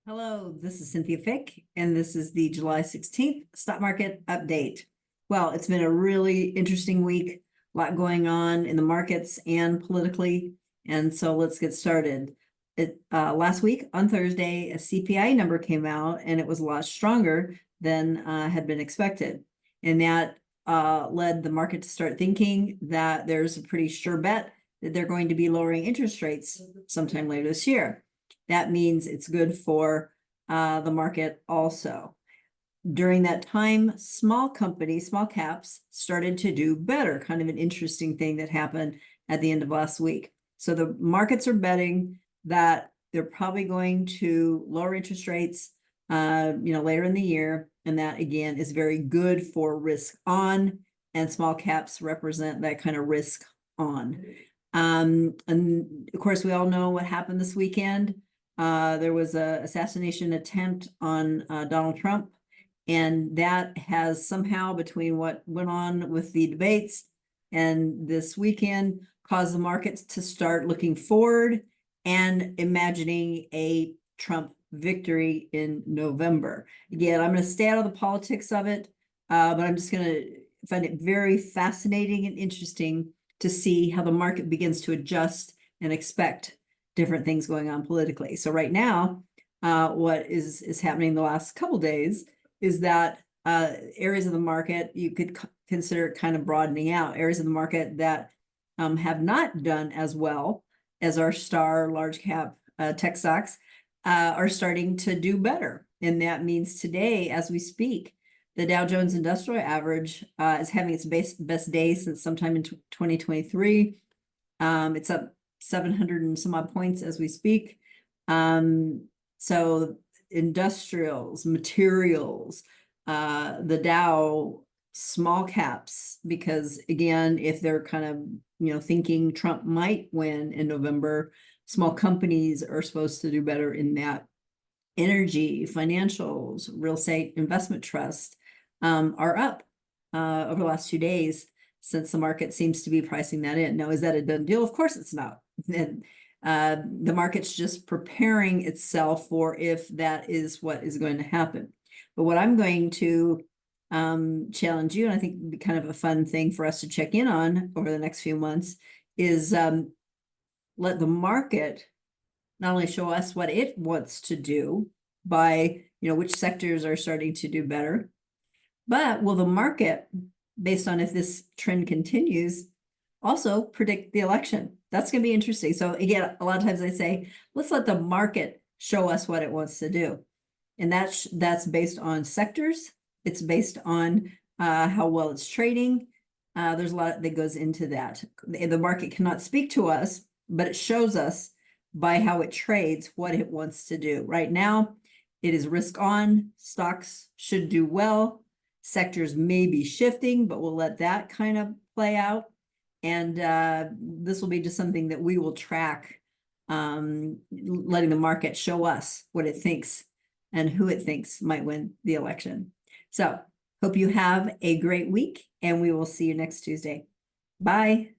Hello, this is Cynthia Fick, and this is the July 16th stock market update. Well, it's been a really interesting week, a lot going on in the markets and politically, and so let's get started. Last week on Thursday, a CPI number came out, and it was a lot stronger than had been expected. And that led the market to start thinking that there's a pretty sure bet that they're going to be lowering interest rates sometime later this year. That means it's good for the market also. During that time, small companies, small caps, started to do better. Kind of an interesting thing that happened at the end of last week. So the markets are betting that they're probably going to lower interest rates, later in the year, and that again is very good for risk on, and small caps represent that kind of risk on. And of course, we all know what happened this weekend. There was an assassination attempt on Donald Trump, and that has somehow, between what went on with the debates and this weekend, caused the markets to start looking forward and imagining a Trump victory in November. Again, I'm going to stay out of the politics of it, but I'm just going to find it very fascinating and interesting to see how the market begins to adjust and expect different things going on politically. So right now, what is happening the last couple days is that areas of the market you could consider kind of broadening out. Areas of the market that have not done as well as our star large cap tech stocks are starting to do better. And that means today, as we speak, the Dow Jones Industrial Average is having its best day since sometime in 2023. It's up 700 and some odd points as we speak. So industrials, materials, the Dow, small caps, because again, if they're kind of, thinking Trump might win in November, small companies are supposed to do better in that. Energy, financials, real estate investment trust are up over the last 2 days, since the market seems to be pricing that in. Now, is that a done deal? Of course it's not. The market's just preparing itself for if that is what is going to happen. But what I'm going to challenge you, and I think it'd be kind of a fun thing for us to check in on over the next few months, is let the market not only show us what it wants to do by, which sectors are starting to do better, but will the market, based on if this trend continues, also predict the election? That's going to be interesting. So again, a lot of times I say, let's let the market show us what it wants to do. And that's based on sectors. It's based on how well it's trading. There's a lot that goes into that. The market cannot speak to us, but it shows us by how it trades what it wants to do. Right now, it is risk on. Stocks should do well. Sectors may be shifting, but we'll let that kind of play out. And this will be just something that we will track, letting the market show us what it thinks and who it thinks might win the election. So hope you have a great week, and we will see you next Tuesday. Bye.